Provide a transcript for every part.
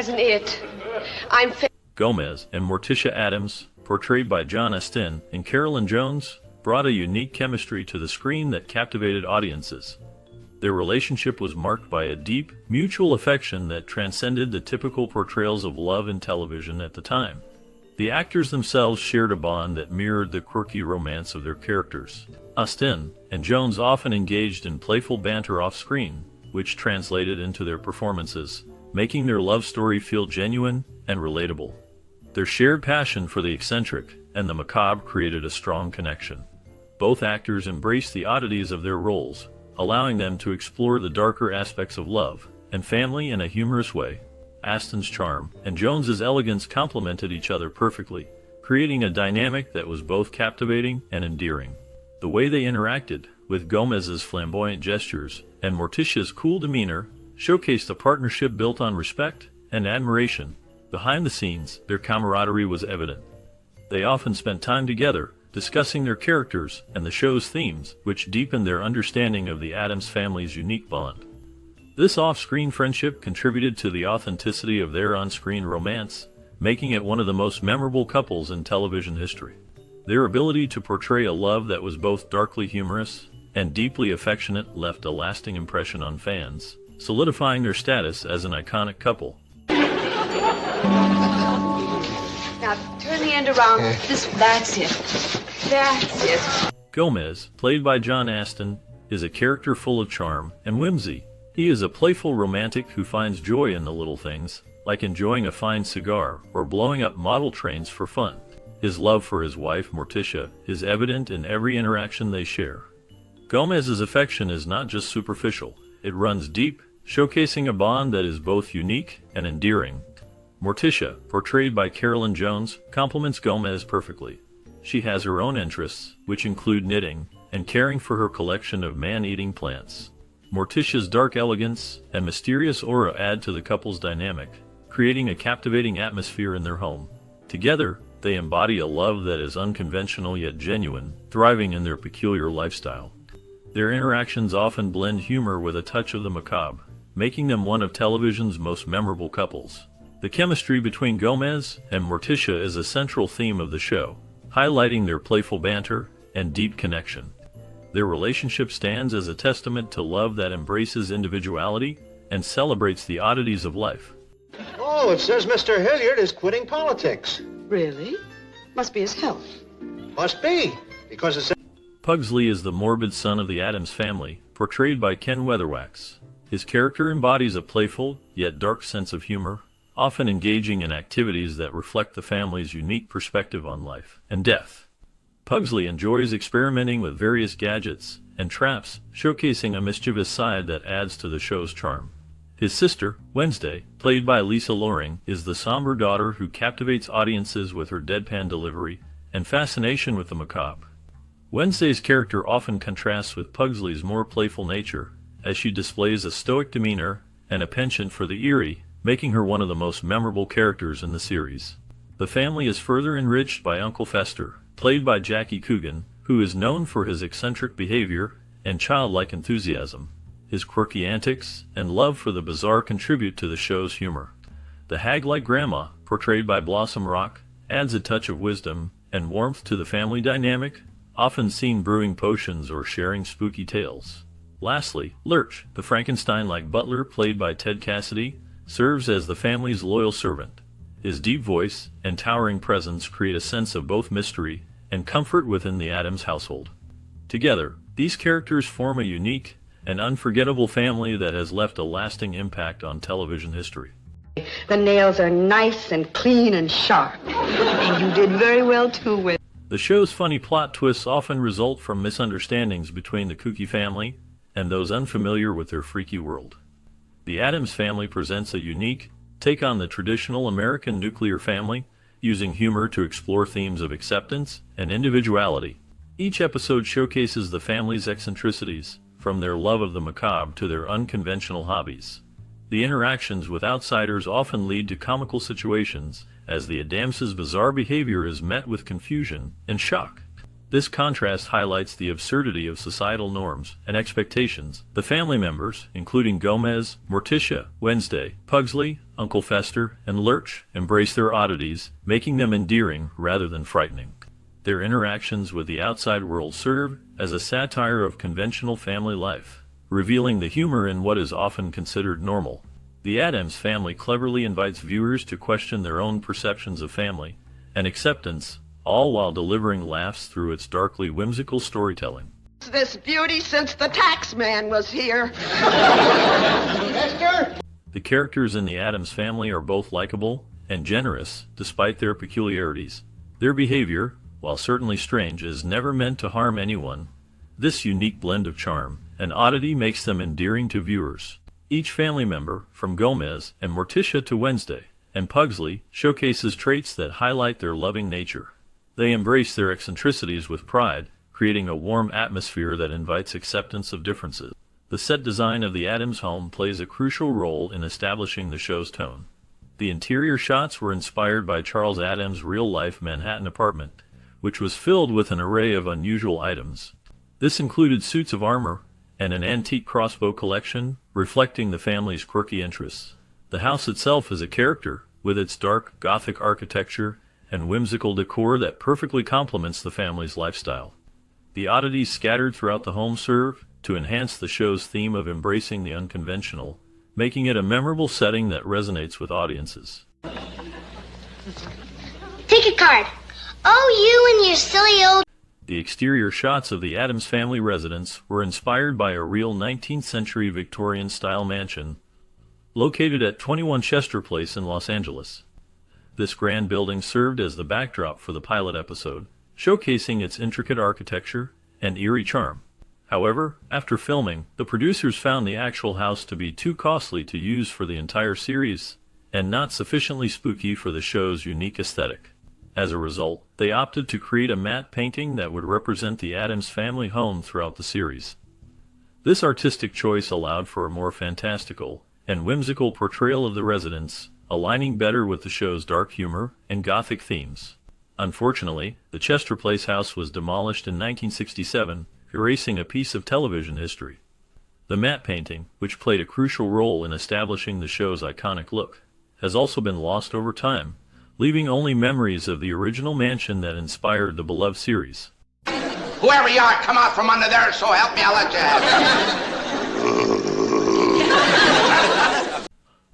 hasn't it? Gomez and Morticia Addams, portrayed by John Astin and Carolyn Jones, brought a unique chemistry to the screen that captivated audiences. Their relationship was marked by a deep, mutual affection that transcended the typical portrayals of love in television at the time. The actors themselves shared a bond that mirrored the quirky romance of their characters. Astin and Jones often engaged in playful banter off-screen, which translated into their performances, making their love story feel genuine and relatable. Their shared passion for the eccentric and the macabre created a strong connection. Both actors embraced the oddities of their roles, allowing them to explore the darker aspects of love and family in a humorous way. Astin's charm and Jones's elegance complemented each other perfectly, creating a dynamic that was both captivating and endearing. The way they interacted, with Gomez's flamboyant gestures and Morticia's cool demeanor, showcased a partnership built on respect and admiration. Behind the scenes, their camaraderie was evident. They often spent time together, discussing their characters and the show's themes, which deepened their understanding of the Addams family's unique bond. This off-screen friendship contributed to the authenticity of their on-screen romance, making it one of the most memorable couples in television history. Their ability to portray a love that was both darkly humorous and deeply affectionate left a lasting impression on fans, solidifying their status as an iconic couple. Now, turn the end around. That's it. That's it. Gomez, played by John Astin, is a character full of charm and whimsy. He is a playful romantic who finds joy in the little things, like enjoying a fine cigar or blowing up model trains for fun. His love for his wife, Morticia, is evident in every interaction they share. Gomez's affection is not just superficial, it runs deep, showcasing a bond that is both unique and endearing. Morticia, portrayed by Carolyn Jones, complements Gomez perfectly. She has her own interests, which include knitting and caring for her collection of man-eating plants. Morticia's dark elegance and mysterious aura add to the couple's dynamic, creating a captivating atmosphere in their home. Together, they embody a love that is unconventional yet genuine, thriving in their peculiar lifestyle. Their interactions often blend humor with a touch of the macabre, making them one of television's most memorable couples. The chemistry between Gomez and Morticia is a central theme of the show, highlighting their playful banter and deep connection. Their relationship stands as a testament to love that embraces individuality and celebrates the oddities of life. Oh, it says Mr. Hilliard is quitting politics. Really? Must be his health. Must be, because it says... Pugsley is the morbid son of the Addams family, portrayed by Ken Weatherwax. His character embodies a playful, yet dark sense of humor, often engaging in activities that reflect the family's unique perspective on life and death. Pugsley enjoys experimenting with various gadgets and traps, showcasing a mischievous side that adds to the show's charm. His sister, Wednesday, played by Lisa Loring, is the somber daughter who captivates audiences with her deadpan delivery and fascination with the macabre. Wednesday's character often contrasts with Pugsley's more playful nature, as she displays a stoic demeanor and a penchant for the eerie, making her one of the most memorable characters in the series. The family is further enriched by Uncle Fester, played by Jackie Coogan, who is known for his eccentric behavior and childlike enthusiasm. His quirky antics and love for the bizarre contribute to the show's humor. The hag-like grandma, portrayed by Blossom Rock, adds a touch of wisdom and warmth to the family dynamic, often seen brewing potions or sharing spooky tales. Lastly, Lurch, the Frankenstein-like butler played by Ted Cassidy, serves as the family's loyal servant. His deep voice and towering presence create a sense of both mystery and comfort within the Addams household. Together, these characters form a unique and unforgettable family that has left a lasting impact on television history. The nails are nice and clean and sharp. And you did very well, too, with... The show's funny plot twists often result from misunderstandings between the kooky family and those unfamiliar with their freaky world. The Addams Family presents a unique take on the traditional American nuclear family, using humor to explore themes of acceptance and individuality. Each episode showcases the family's eccentricities, from their love of the macabre to their unconventional hobbies. The interactions with outsiders often lead to comical situations, as the Addamses' bizarre behavior is met with confusion and shock. This contrast highlights the absurdity of societal norms and expectations. The family members, including Gomez, Morticia, Wednesday, Pugsley, Uncle Fester, and Lurch, embrace their oddities, making them endearing rather than frightening. Their interactions with the outside world serve as a satire of conventional family life, revealing the humor in what is often considered normal. The Addams Family cleverly invites viewers to question their own perceptions of family and acceptance, all while delivering laughs through its darkly whimsical storytelling. This beauty since the tax man was here. The characters in the Addams Family are both likable and generous, despite their peculiarities. Their behavior, while certainly strange, is never meant to harm anyone. This unique blend of charm and oddity makes them endearing to viewers. Each family member, from Gomez and Morticia to Wednesday and Pugsley, showcases traits that highlight their loving nature. They embrace their eccentricities with pride, creating a warm atmosphere that invites acceptance of differences. The set design of the Addams home plays a crucial role in establishing the show's tone. The interior shots were inspired by Charles Addams' real-life Manhattan apartment, which was filled with an array of unusual items. This included suits of armor and an antique crossbow collection, reflecting the family's quirky interests. The house itself is a character, with its dark, Gothic architecture and whimsical decor that perfectly complements the family's lifestyle. The oddities scattered throughout the home serve to enhance the show's theme of embracing the unconventional, making it a memorable setting that resonates with audiences. Ticket card. Oh, you and your silly old... The exterior shots of the Addams Family residence were inspired by a real 19th century Victorian-style mansion located at 21 Chester Place in Los Angeles. This grand building served as the backdrop for the pilot episode, showcasing its intricate architecture and eerie charm. However, after filming, the producers found the actual house to be too costly to use for the entire series and not sufficiently spooky for the show's unique aesthetic. As a result, they opted to create a matte painting that would represent the Addams Family home throughout the series. This artistic choice allowed for a more fantastical and whimsical portrayal of the residents, aligning better with the show's dark humor and Gothic themes. Unfortunately, the Chester Place house was demolished in 1967, erasing a piece of television history. The matte painting, which played a crucial role in establishing the show's iconic look, has also been lost over time, leaving only memories of the original mansion that inspired the beloved series. Whoever you are, come out from under there, so help me, I'll let you have.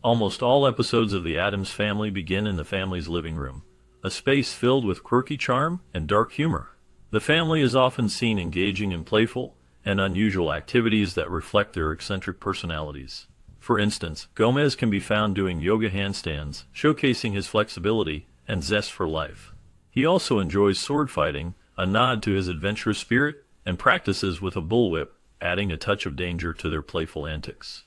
Almost all episodes of the Addams Family begin in the family's living room, a space filled with quirky charm and dark humor. The family is often seen engaging in playful and unusual activities that reflect their eccentric personalities. For instance, Gomez can be found doing yoga handstands, showcasing his flexibility and zest for life. He also enjoys sword fighting, a nod to his adventurous spirit, and practices with a bullwhip, adding a touch of danger to their playful antics.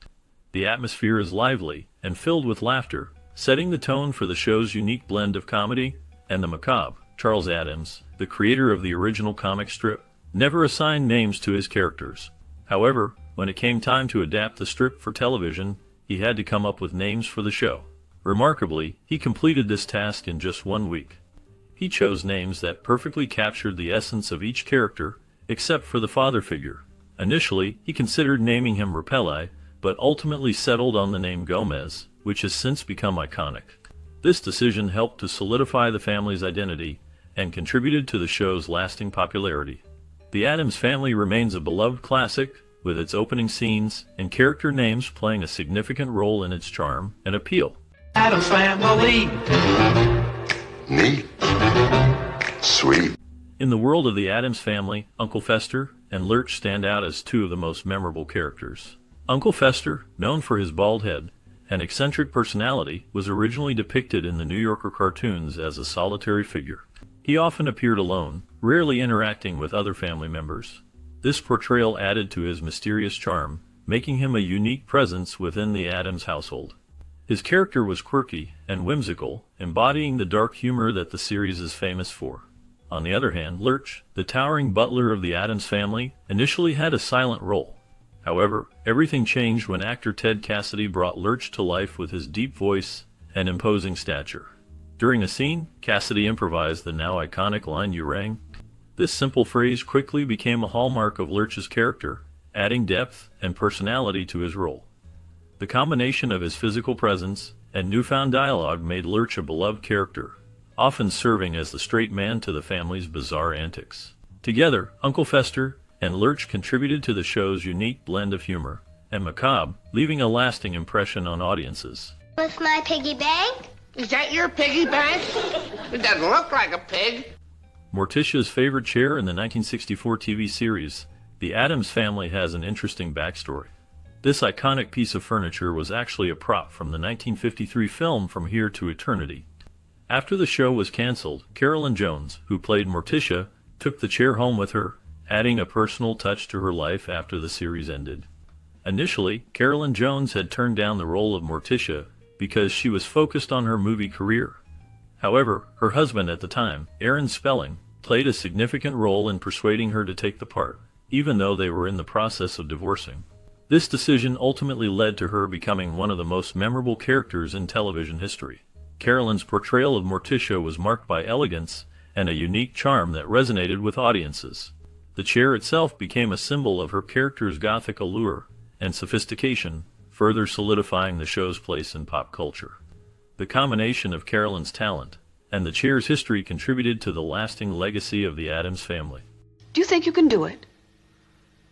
The atmosphere is lively and filled with laughter, setting the tone for the show's unique blend of comedy and the macabre. Charles Addams, the creator of the original comic strip, never assigned names to his characters. However, when it came time to adapt the strip for television, he had to come up with names for the show. Remarkably, he completed this task in just 1 week. He chose names that perfectly captured the essence of each character, except for the father figure. Initially, he considered naming him Rapelli, but ultimately settled on the name Gomez, which has since become iconic. This decision helped to solidify the family's identity and contributed to the show's lasting popularity. The Addams Family remains a beloved classic, with its opening scenes and character names playing a significant role in its charm and appeal. Addams Family. Neat. Sweet. In the world of the Addams Family, Uncle Fester and Lurch stand out as two of the most memorable characters. Uncle Fester, known for his bald head and eccentric personality, was originally depicted in the New Yorker cartoons as a solitary figure. He often appeared alone, rarely interacting with other family members. This portrayal added to his mysterious charm, making him a unique presence within the Addams household. His character was quirky and whimsical, embodying the dark humor that the series is famous for. On the other hand, Lurch, the towering butler of the Addams Family, initially had a silent role. However, everything changed when actor Ted Cassidy brought Lurch to life with his deep voice and imposing stature. During a scene, Cassidy improvised the now iconic line, "You rang?" This simple phrase quickly became a hallmark of Lurch's character, adding depth and personality to his role. The combination of his physical presence and newfound dialogue made Lurch a beloved character, often serving as the straight man to the family's bizarre antics. Together, Uncle Fester and Lurch contributed to the show's unique blend of humor and macabre, leaving a lasting impression on audiences. With my piggy bank? Is that your piggy bank? It doesn't look like a pig. Morticia's favorite chair in the 1964 TV series, The Addams Family, has an interesting backstory. This iconic piece of furniture was actually a prop from the 1953 film From Here to Eternity. After the show was canceled, Carolyn Jones, who played Morticia, took the chair home with her, adding a personal touch to her life after the series ended. Initially, Carolyn Jones had turned down the role of Morticia because she was focused on her movie career. However, her husband at the time, Aaron Spelling, played a significant role in persuading her to take the part, even though they were in the process of divorcing. This decision ultimately led to her becoming one of the most memorable characters in television history. Carolyn's portrayal of Morticia was marked by elegance and a unique charm that resonated with audiences. The chair itself became a symbol of her character's gothic allure and sophistication, further solidifying the show's place in pop culture. The combination of Carolyn's talent and the chair's history contributed to the lasting legacy of the Addams Family. Do you think you can do it?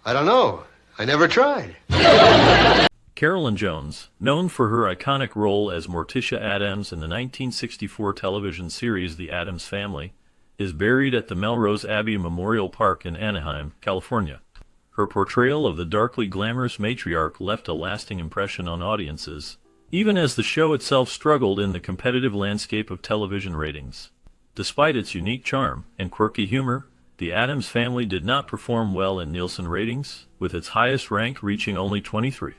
I don't know. I never tried. Carolyn Jones, known for her iconic role as Morticia Addams in the 1964 television series The Addams Family, is buried at the Melrose Abbey Memorial Park in Anaheim, California. Her portrayal of the darkly glamorous matriarch left a lasting impression on audiences, even as the show itself struggled in the competitive landscape of television ratings. Despite its unique charm and quirky humor, The Addams Family did not perform well in Nielsen ratings, with its highest rank reaching only 23.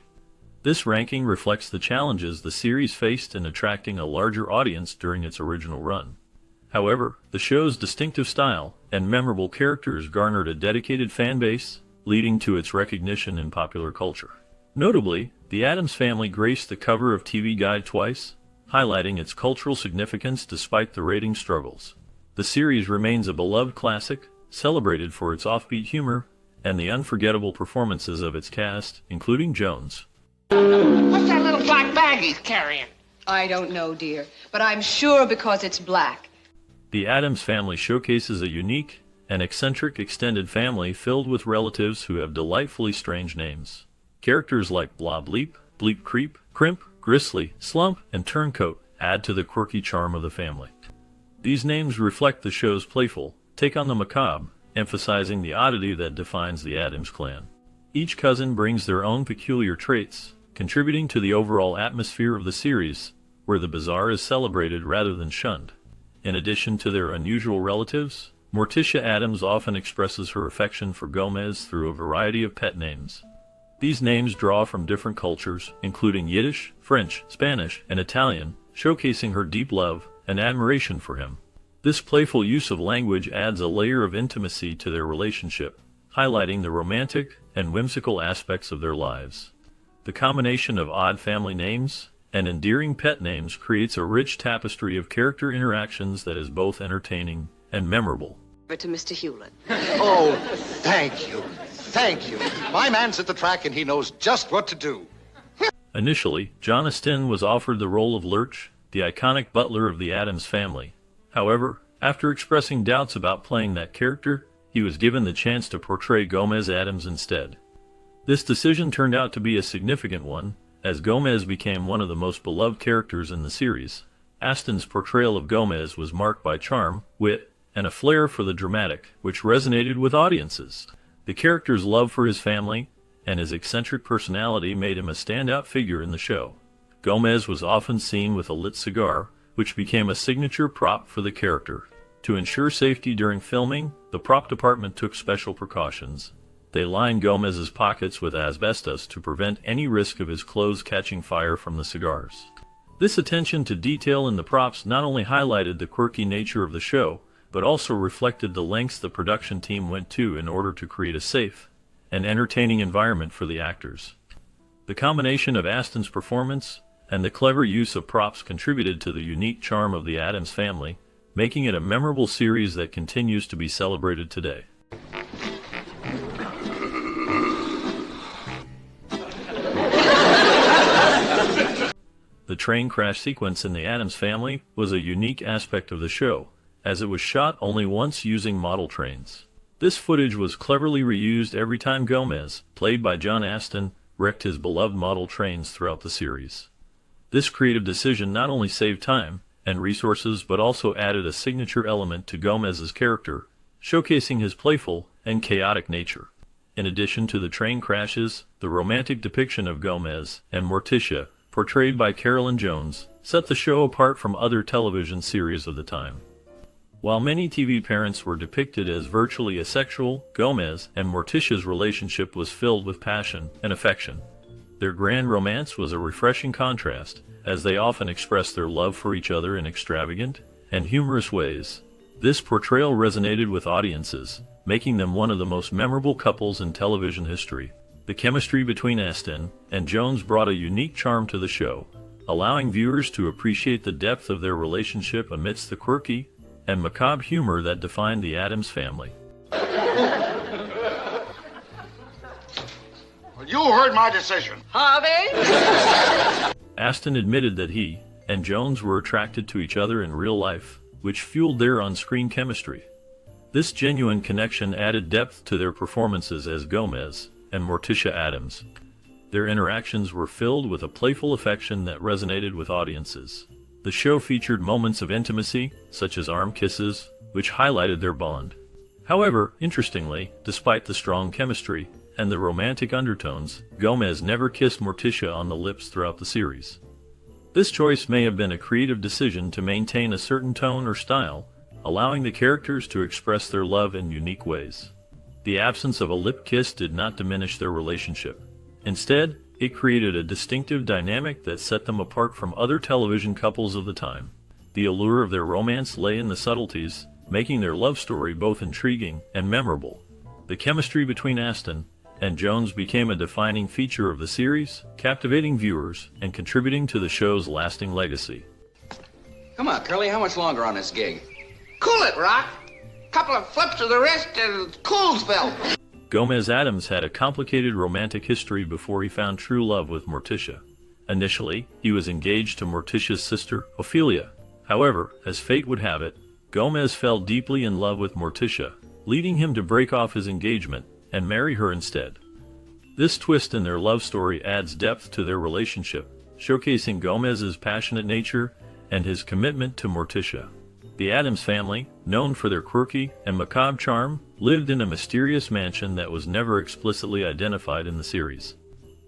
This ranking reflects the challenges the series faced in attracting a larger audience during its original run. However, the show's distinctive style and memorable characters garnered a dedicated fan base, leading to its recognition in popular culture. Notably, The Addams Family graced the cover of TV Guide twice, highlighting its cultural significance despite the rating struggles. The series remains a beloved classic, celebrated for its offbeat humor and the unforgettable performances of its cast, including Jones. What's that little black bag he's carrying? I don't know, dear, but I'm sure because it's black. The Addams Family showcases a unique and eccentric extended family filled with relatives who have delightfully strange names. Characters like Blob Bleep, Bleep Creep, Crimp, Grizzly, Slump, and Turncoat add to the quirky charm of the family. These names reflect the show's playful take on the macabre, emphasizing the oddity that defines the Addams clan. Each cousin brings their own peculiar traits, contributing to the overall atmosphere of the series, where the bizarre is celebrated rather than shunned. In addition to their unusual relatives, Morticia Addams often expresses her affection for Gomez through a variety of pet names. These names draw from different cultures, including Yiddish, French, Spanish, and Italian, showcasing her deep love and admiration for him. This playful use of language adds a layer of intimacy to their relationship, highlighting the romantic and whimsical aspects of their lives. The combination of odd family names and endearing pet names creates a rich tapestry of character interactions that is both entertaining and memorable. To Mr. Hewlett. Oh, thank you. Thank you. My man's at the track and he knows just what to do. Initially, John Astin was offered the role of Lurch, the iconic butler of the Addams Family. However, after expressing doubts about playing that character, he was given the chance to portray Gomez Addams instead. This decision turned out to be a significant one, as Gomez became one of the most beloved characters in the series. Astin's portrayal of Gomez was marked by charm, wit, and a flair for the dramatic, which resonated with audiences. The character's love for his family and his eccentric personality made him a standout figure in the show. Gomez was often seen with a lit cigar, which became a signature prop for the character. To ensure safety during filming, the prop department took special precautions. They lined Gomez's pockets with asbestos to prevent any risk of his clothes catching fire from the cigars. This attention to detail in the props not only highlighted the quirky nature of the show, but also reflected the lengths the production team went to in order to create a safe and entertaining environment for the actors. The combination of Astin's performance and the clever use of props contributed to the unique charm of the Addams Family, making it a memorable series that continues to be celebrated today. The train crash sequence in The Addams Family was a unique aspect of the show, as it was shot only once using model trains. This footage was cleverly reused every time Gomez, played by John Astin, wrecked his beloved model trains throughout the series. This creative decision not only saved time and resources but also added a signature element to Gomez's character, showcasing his playful and chaotic nature. In addition to the train crashes, the romantic depiction of Gomez and Morticia, portrayed by Carolyn Jones, set the show apart from other television series of the time. While many TV parents were depicted as virtually asexual, Gomez and Morticia's relationship was filled with passion and affection. Their grand romance was a refreshing contrast, as they often expressed their love for each other in extravagant and humorous ways. This portrayal resonated with audiences, making them one of the most memorable couples in television history. The chemistry between Astin and Jones brought a unique charm to the show, allowing viewers to appreciate the depth of their relationship amidst the quirky and macabre humor that defined the Addams Family. Well, you heard my decision. Harvey? Astin admitted that he and Jones were attracted to each other in real life, which fueled their on-screen chemistry. This genuine connection added depth to their performances as Gomez and Morticia Addams. Their interactions were filled with a playful affection that resonated with audiences. The show featured moments of intimacy, such as arm kisses, which highlighted their bond. However, interestingly, despite the strong chemistry and the romantic undertones, Gomez never kissed Morticia on the lips throughout the series. This choice may have been a creative decision to maintain a certain tone or style, allowing the characters to express their love in unique ways. The absence of a lip kiss did not diminish their relationship. Instead, it created a distinctive dynamic that set them apart from other television couples of the time. The allure of their romance lay in the subtleties, making their love story both intriguing and memorable. The chemistry between Astin and Jones became a defining feature of the series, captivating viewers and contributing to the show's lasting legacy. Come on, Curly, how much longer on this gig? Cool it, Rock. Couple of flips of the wrist and Coolsville. Gomez Addams had a complicated romantic history before he found true love with Morticia. Initially, he was engaged to Morticia's sister, Ophelia. However, as fate would have it, Gomez fell deeply in love with Morticia, leading him to break off his engagement and marry her instead. This twist in their love story adds depth to their relationship, showcasing Gomez's passionate nature and his commitment to Morticia. The Addams Family, known for their quirky and macabre charm, lived in a mysterious mansion that was never explicitly identified in the series.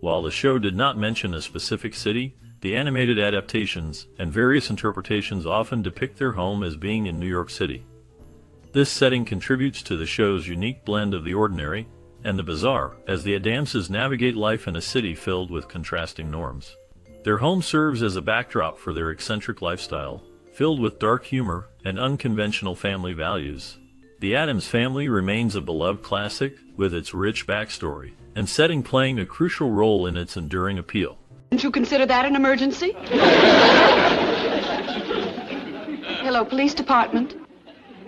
While the show did not mention a specific city, the animated adaptations and various interpretations often depict their home as being in New York City. This setting contributes to the show's unique blend of the ordinary and the bizarre, as the Addamses navigate life in a city filled with contrasting norms. Their home serves as a backdrop for their eccentric lifestyle, filled with dark humor and unconventional family values. The Addams Family remains a beloved classic, with its rich backstory and setting playing a crucial role in its enduring appeal. Didn't you consider that an emergency? Hello, police department.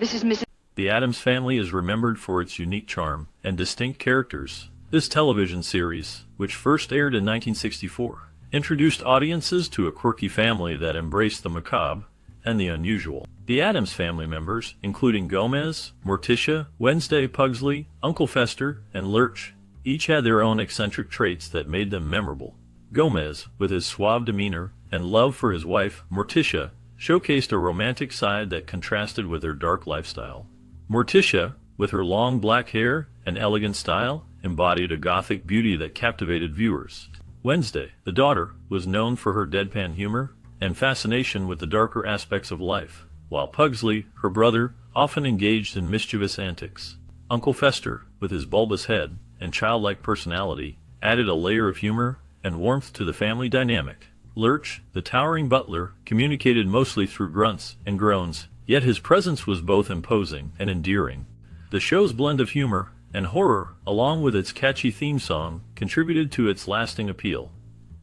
This is Mrs. The Addams Family is remembered for its unique charm and distinct characters. This television series, which first aired in 1964, introduced audiences to a quirky family that embraced the macabre and the unusual. The Addams Family members, including Gomez, Morticia, Wednesday Pugsley, Uncle Fester, and Lurch, each had their own eccentric traits that made them memorable. Gomez, with his suave demeanor and love for his wife, Morticia, showcased a romantic side that contrasted with her dark lifestyle. Morticia, with her long black hair and elegant style, embodied a gothic beauty that captivated viewers. Wednesday, the daughter, was known for her deadpan humor and fascination with the darker aspects of life, while Pugsley, her brother, often engaged in mischievous antics. Uncle Fester, with his bulbous head and childlike personality, added a layer of humor and warmth to the family dynamic. Lurch, the towering butler, communicated mostly through grunts and groans, yet his presence was both imposing and endearing. The show's blend of humor and horror, along with its catchy theme song, contributed to its lasting appeal.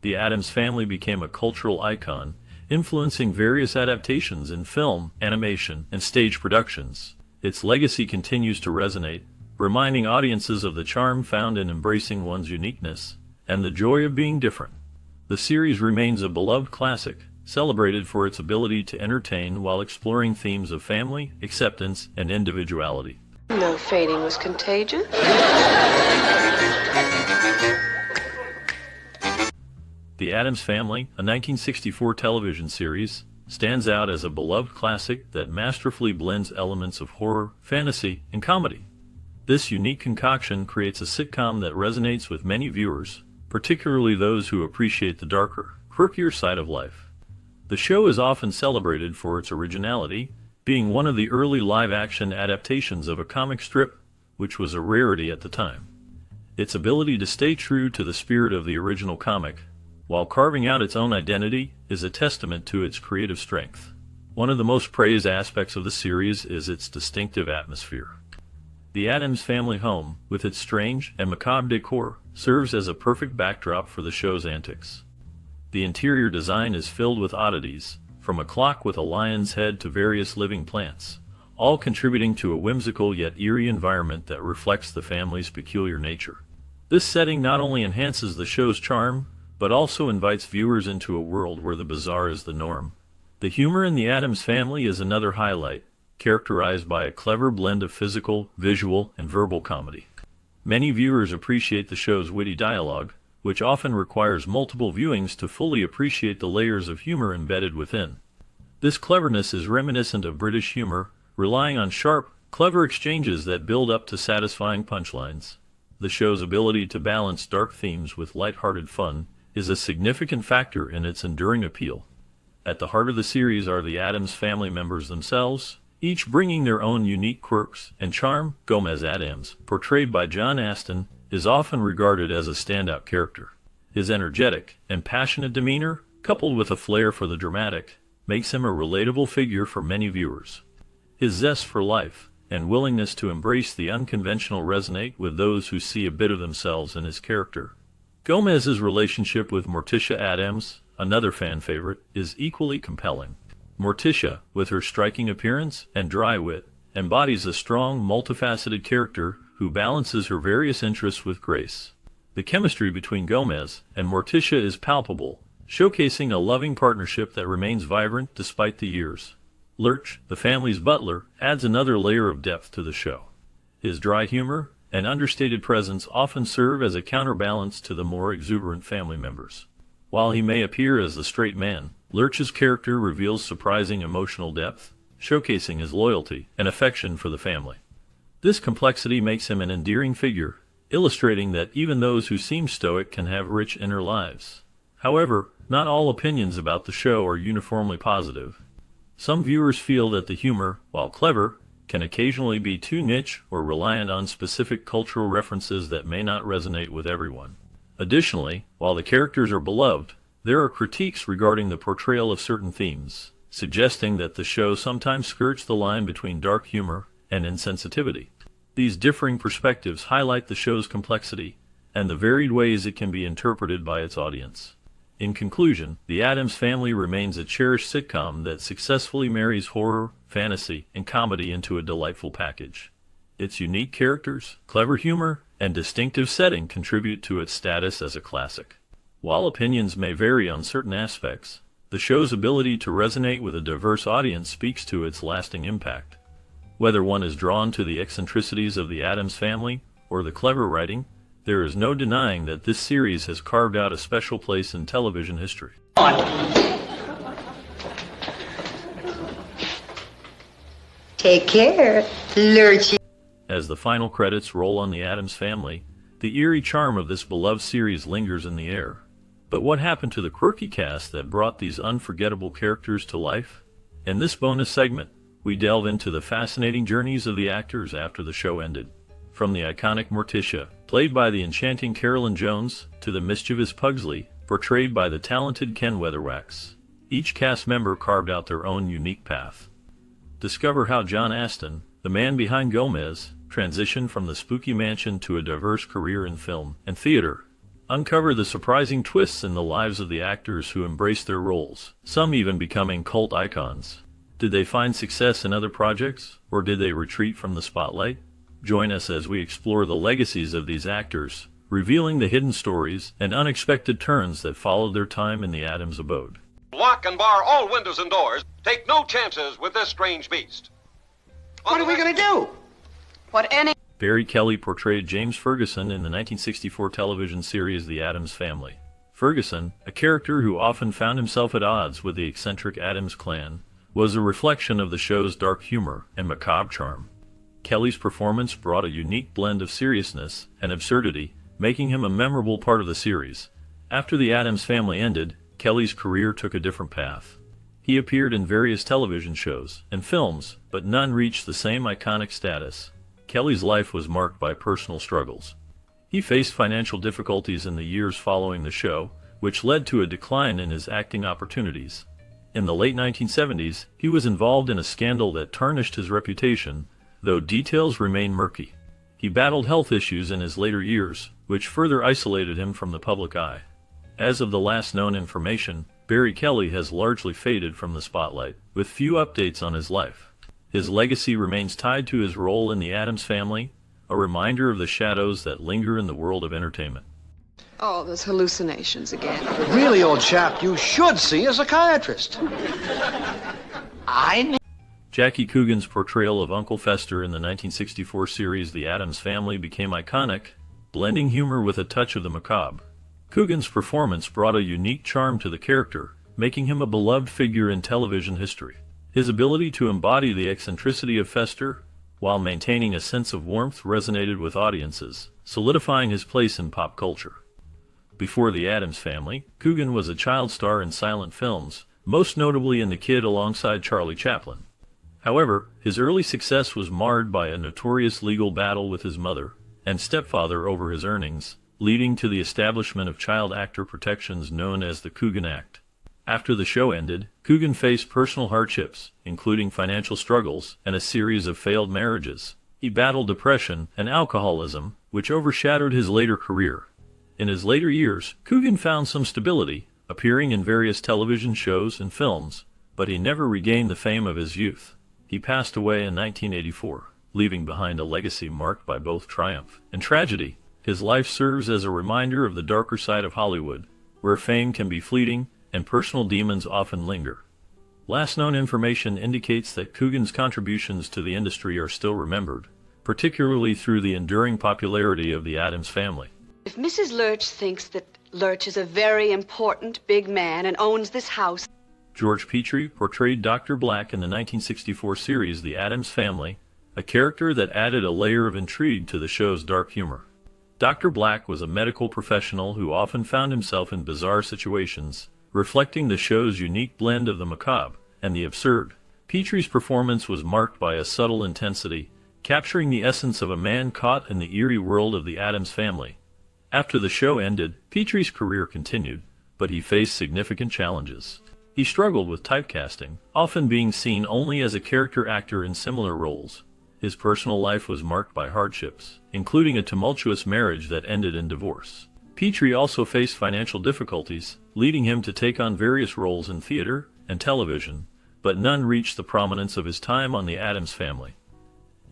The Addams Family became a cultural icon, influencing various adaptations in film, animation, and stage productions. Its legacy continues to resonate, reminding audiences of the charm found in embracing one's uniqueness and the joy of being different. The series remains a beloved classic, celebrated for its ability to entertain while exploring themes of family, acceptance, and individuality. No fading was contagious. The Addams Family, a 1964 television series, stands out as a beloved classic that masterfully blends elements of horror, fantasy, and comedy. This unique concoction creates a sitcom that resonates with many viewers, particularly those who appreciate the darker, quirkier side of life. The show is often celebrated for its originality, being one of the early live-action adaptations of a comic strip, which was a rarity at the time. Its ability to stay true to the spirit of the original comic, while carving out its own identity, is a testament to its creative strength. One of the most praised aspects of the series is its distinctive atmosphere. The Addams Family home, with its strange and macabre decor, serves as a perfect backdrop for the show's antics. The interior design is filled with oddities, from a clock with a lion's head to various living plants, all contributing to a whimsical yet eerie environment that reflects the family's peculiar nature. This setting not only enhances the show's charm, but also invites viewers into a world where the bizarre is the norm. The humor in the Addams Family is another highlight, characterized by a clever blend of physical, visual, and verbal comedy. Many viewers appreciate the show's witty dialogue, which often requires multiple viewings to fully appreciate the layers of humor embedded within. This cleverness is reminiscent of British humor, relying on sharp, clever exchanges that build up to satisfying punchlines. The show's ability to balance dark themes with lighthearted fun is a significant factor in its enduring appeal. At the heart of the series are the Addams family members themselves, each bringing their own unique quirks and charm. Gomez Addams, portrayed by John Astin, is often regarded as a standout character. His energetic and passionate demeanor, coupled with a flair for the dramatic, makes him a relatable figure for many viewers. His zest for life and willingness to embrace the unconventional resonate with those who see a bit of themselves in his character. Gomez's relationship with Morticia Addams, another fan favorite, is equally compelling. Morticia, with her striking appearance and dry wit, embodies a strong, multifaceted character who balances her various interests with grace. The chemistry between Gomez and Morticia is palpable, showcasing a loving partnership that remains vibrant despite the years. Lurch, the family's butler, adds another layer of depth to the show. His dry humor and understated presence often serve as a counterbalance to the more exuberant family members. While he may appear as the straight man, Lurch's character reveals surprising emotional depth, showcasing his loyalty and affection for the family. This complexity makes him an endearing figure, illustrating that even those who seem stoic can have rich inner lives. However, not all opinions about the show are uniformly positive. Some viewers feel that the humor, while clever, can occasionally be too niche or reliant on specific cultural references that may not resonate with everyone. Additionally, while the characters are beloved, there are critiques regarding the portrayal of certain themes, suggesting that the show sometimes skirts the line between dark humor and insensitivity. These differing perspectives highlight the show's complexity and the varied ways it can be interpreted by its audience. In conclusion, The Addams Family remains a cherished sitcom that successfully marries horror, fantasy, and comedy into a delightful package. Its unique characters, clever humor, and distinctive setting contribute to its status as a classic. While opinions may vary on certain aspects, the show's ability to resonate with a diverse audience speaks to its lasting impact. Whether one is drawn to the eccentricities of the Addams Family or the clever writing, there is no denying that this series has carved out a special place in television history. Take care, Lurchy. As the final credits roll on The Addams Family, the eerie charm of this beloved series lingers in the air. But what happened to the quirky cast that brought these unforgettable characters to life? In this bonus segment, we delve into the fascinating journeys of the actors after the show ended. From the iconic Morticia, played by the enchanting Carolyn Jones, to the mischievous Pugsley, portrayed by the talented Ken Weatherwax, each cast member carved out their own unique path. Discover how John Astin, the man behind Gomez, transitioned from the spooky mansion to a diverse career in film and theater. uncover the surprising twists in the lives of the actors who embraced their roles, some even becoming cult icons. Did they find success in other projects, or did they retreat from the spotlight? Join us as we explore the legacies of these actors, revealing the hidden stories and unexpected turns that followed their time in the Addams abode. Lock and bar all windows and doors. Take no chances with this strange beast. What are we going to do? What any... Barry Kelly portrayed James Ferguson in the 1964 television series The Addams Family. Ferguson, a character who often found himself at odds with the eccentric Addams clan, was a reflection of the show's dark humor and macabre charm. Kelly's performance brought a unique blend of seriousness and absurdity, making him a memorable part of the series. After The Addams Family ended, Kelly's career took a different path. He appeared in various television shows and films, but none reached the same iconic status. Kelly's life was marked by personal struggles. He faced financial difficulties in the years following the show, which led to a decline in his acting opportunities. In the late 1970s, he was involved in a scandal that tarnished his reputation, though details remain murky. He battled health issues in his later years, which further isolated him from the public eye. As of the last known information, Barry Kelly has largely faded from the spotlight, with few updates on his life. His legacy remains tied to his role in the Addams Family, a reminder of the shadows that linger in the world of entertainment. Oh, those hallucinations again. Really, old chap, you should see a psychiatrist. Jackie Coogan's portrayal of Uncle Fester in the 1964 series The Addams Family became iconic, blending humor with a touch of the macabre. Coogan's performance brought a unique charm to the character, making him a beloved figure in television history. His ability to embody the eccentricity of Fester, while maintaining a sense of warmth, resonated with audiences, solidifying his place in pop culture. Before The Addams Family, Coogan was a child star in silent films, most notably in The Kid alongside Charlie Chaplin. However, his early success was marred by a notorious legal battle with his mother and stepfather over his earnings, leading to the establishment of child actor protections known as the Coogan Act. After the show ended, Coogan faced personal hardships, including financial struggles and a series of failed marriages. He battled depression and alcoholism, which overshadowed his later career. In his later years, Coogan found some stability, appearing in various television shows and films, but he never regained the fame of his youth. He passed away in 1984, leaving behind a legacy marked by both triumph and tragedy. His life serves as a reminder of the darker side of Hollywood, where fame can be fleeting and personal demons often linger. Last known information indicates that Coogan's contributions to the industry are still remembered, particularly through the enduring popularity of the Addams Family. If Mrs. Lurch thinks that Lurch is a very important big man and owns this house... George Petrie portrayed Dr. Black in the 1964 series The Addams Family, a character that added a layer of intrigue to the show's dark humor. Dr. Black was a medical professional who often found himself in bizarre situations, reflecting the show's unique blend of the macabre and the absurd. Petrie's performance was marked by a subtle intensity, capturing the essence of a man caught in the eerie world of the Addams Family. After the show ended, Petrie's career continued, but he faced significant challenges. He struggled with typecasting, often being seen only as a character actor in similar roles. His personal life was marked by hardships, including a tumultuous marriage that ended in divorce. Petrie also faced financial difficulties, leading him to take on various roles in theater and television, but none reached the prominence of his time on The Addams Family.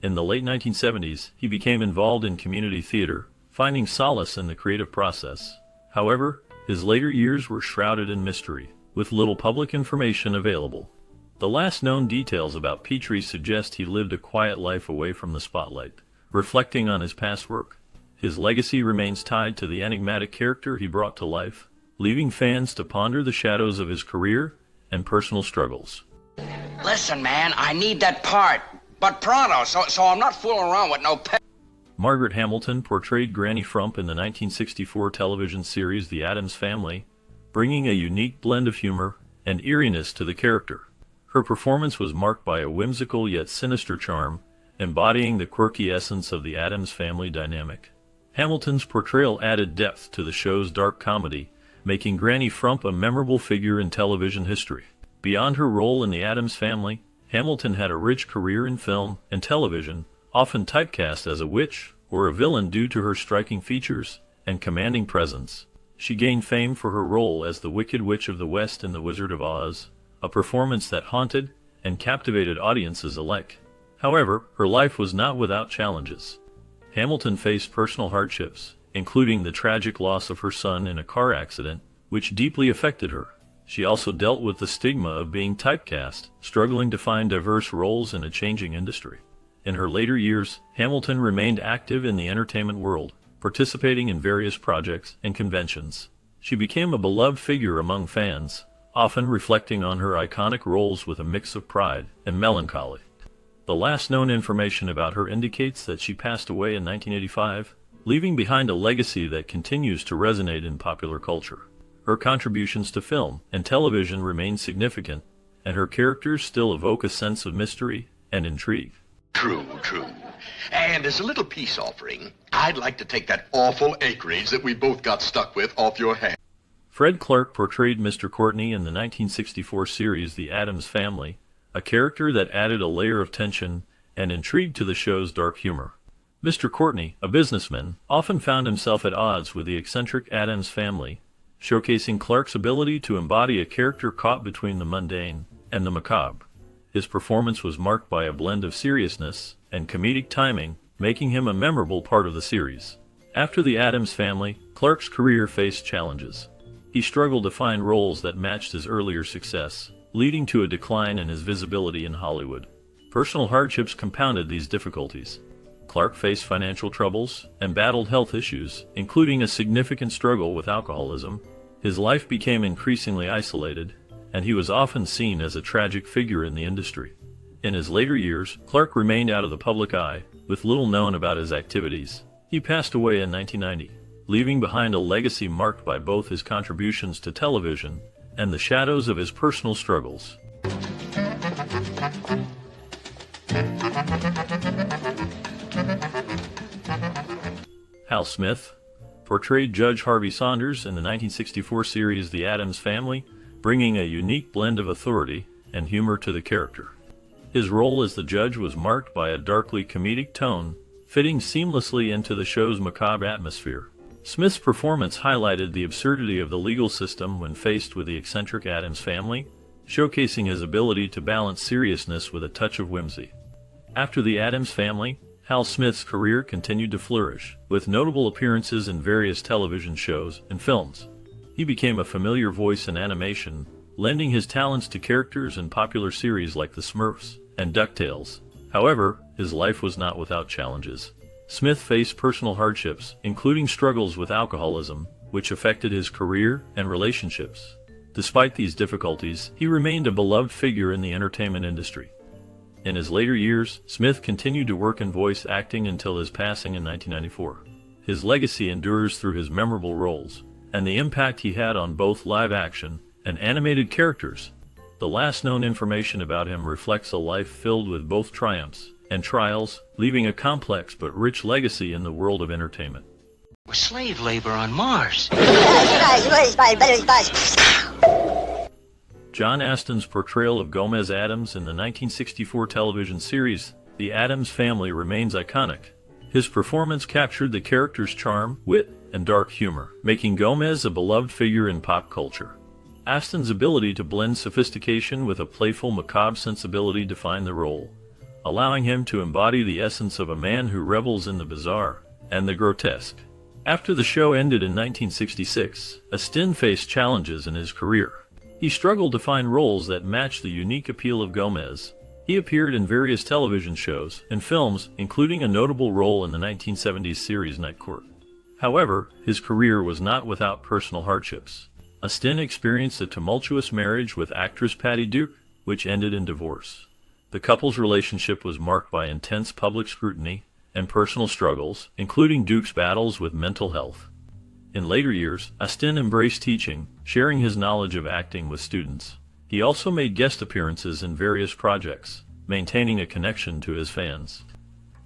In the late 1970s, he became involved in community theater, finding solace in the creative process. However, his later years were shrouded in mystery, with little public information available. The last known details about Petrie suggest he lived a quiet life away from the spotlight, reflecting on his past work. His legacy remains tied to the enigmatic character he brought to life, leaving fans to ponder the shadows of his career and personal struggles. Listen, man, I need that part, but pronto, so I'm not fooling around with no pet. Margaret Hamilton portrayed Granny Frump in the 1964 television series The Addams Family, bringing a unique blend of humor and eeriness to the character. Her performance was marked by a whimsical yet sinister charm, embodying the quirky essence of the Addams Family dynamic. Hamilton's portrayal added depth to the show's dark comedy, making Granny Frump a memorable figure in television history. Beyond her role in the Addams Family, Hamilton had a rich career in film and television, often typecast as a witch or a villain due to her striking features and commanding presence. She gained fame for her role as the Wicked Witch of the West in The Wizard of Oz, a performance that haunted and captivated audiences alike. However, her life was not without challenges. Hamilton faced personal hardships, including the tragic loss of her son in a car accident, which deeply affected her. She also dealt with the stigma of being typecast, struggling to find diverse roles in a changing industry. In her later years, Hamilton remained active in the entertainment world, participating in various projects and conventions. She became a beloved figure among fans, often reflecting on her iconic roles with a mix of pride and melancholy. The last known information about her indicates that she passed away in 1985, leaving behind a legacy that continues to resonate in popular culture. Her contributions to film and television remain significant, and her characters still evoke a sense of mystery and intrigue. True. And as a little peace offering, I'd like to take that awful acreage that we both got stuck with off your hands. Fred Clark portrayed Mr. Courtney in the 1964 series The Addams Family, a character that added a layer of tension and intrigue to the show's dark humor. Mr. Courtney, a businessman, often found himself at odds with the eccentric Addams family, showcasing Clark's ability to embody a character caught between the mundane and the macabre. His performance was marked by a blend of seriousness and comedic timing, making him a memorable part of the series. After The Addams Family, Clark's career faced challenges. He struggled to find roles that matched his earlier success, leading to a decline in his visibility in Hollywood. Personal hardships compounded these difficulties. Clark faced financial troubles and battled health issues, including a significant struggle with alcoholism. His life became increasingly isolated, and he was often seen as a tragic figure in the industry. In his later years, Clark remained out of the public eye, with little known about his activities. He passed away in 1990, leaving behind a legacy marked by both his contributions to television and the shadows of his personal struggles. Hal Smith portrayed Judge Harvey Saunders in the 1964 series The Addams Family, bringing a unique blend of authority and humor to the character. His role as the judge was marked by a darkly comedic tone, fitting seamlessly into the show's macabre atmosphere. Smith's performance highlighted the absurdity of the legal system when faced with the eccentric Addams family, showcasing his ability to balance seriousness with a touch of whimsy. After The Addams Family, Hal Smith's career continued to flourish, with notable appearances in various television shows and films. He became a familiar voice in animation, lending his talents to characters in popular series like The Smurfs and DuckTales. However, his life was not without challenges. Smith faced personal hardships, including struggles with alcoholism, which affected his career and relationships. Despite these difficulties, he remained a beloved figure in the entertainment industry. In his later years, Smith continued to work in voice acting until his passing in 1994. His legacy endures through his memorable roles and the impact he had on both live-action and animated characters. The last known information about him reflects a life filled with both triumphs and trials, leaving a complex but rich legacy in the world of entertainment. We're slave labor on Mars. John Astin's portrayal of Gomez Addams in the 1964 television series The Addams Family remains iconic. His performance captured the character's charm, wit, and dark humor, making Gomez a beloved figure in pop culture. Astin's ability to blend sophistication with a playful, macabre sensibility defined the role, allowing him to embody the essence of a man who revels in the bizarre and the grotesque. After the show ended in 1966, Astin faced challenges in his career. He struggled to find roles that matched the unique appeal of Gomez. He appeared in various television shows and films, including a notable role in the 1970s series Night Court. However, his career was not without personal hardships. Astin experienced a tumultuous marriage with actress Patty Duke, which ended in divorce. The couple's relationship was marked by intense public scrutiny and personal struggles, including Duke's battles with mental health. In later years, Astin embraced teaching, sharing his knowledge of acting with students. He also made guest appearances in various projects, maintaining a connection to his fans.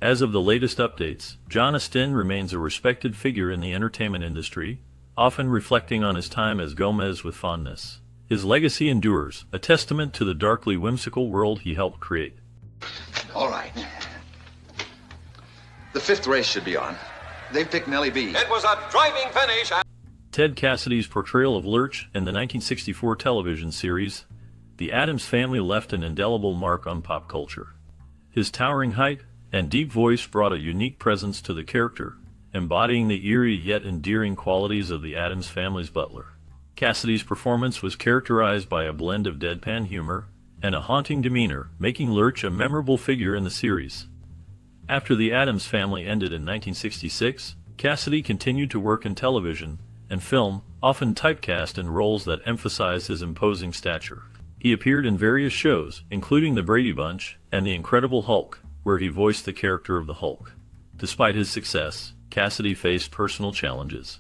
As of the latest updates, John Astin remains a respected figure in the entertainment industry, often reflecting on his time as Gomez with fondness. His legacy endures, a testament to the darkly whimsical world he helped create. All right. The 5th race should be on. They've picked Nellie B. It was a driving finish. Ted Cassidy's portrayal of Lurch in the 1964 television series, The Addams Family, left an indelible mark on pop culture. His towering height and deep voice brought a unique presence to the character, embodying the eerie yet endearing qualities of the Addams family's butler. Cassidy's performance was characterized by a blend of deadpan humor and a haunting demeanor, making Lurch a memorable figure in the series. After The Addams Family ended in 1966, Cassidy continued to work in television and film, often typecast in roles that emphasized his imposing stature. He appeared in various shows, including The Brady Bunch and The Incredible Hulk, where he voiced the character of the Hulk. Despite his success, Cassidy faced personal challenges.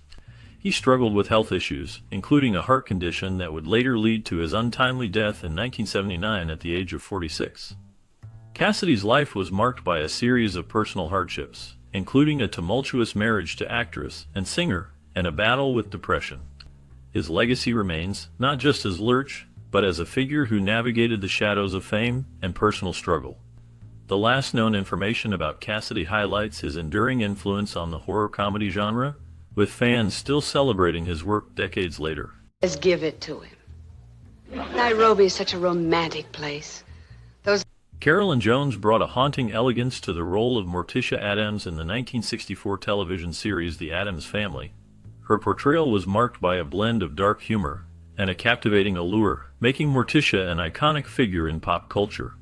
He struggled with health issues, including a heart condition that would later lead to his untimely death in 1979 at the age of 46. Cassidy's life was marked by a series of personal hardships, including a tumultuous marriage to actress and singer and a battle with depression. His legacy remains, not just as Lurch, but as a figure who navigated the shadows of fame and personal struggle. The last known information about Cassidy highlights his enduring influence on the horror comedy genre, with fans still celebrating his work decades later. Let's give it to him. Nairobi is such a romantic place. Carolyn Jones brought a haunting elegance to the role of Morticia Addams in the 1964 television series The Addams Family. Her portrayal was marked by a blend of dark humor and a captivating allure, making Morticia an iconic figure in pop culture.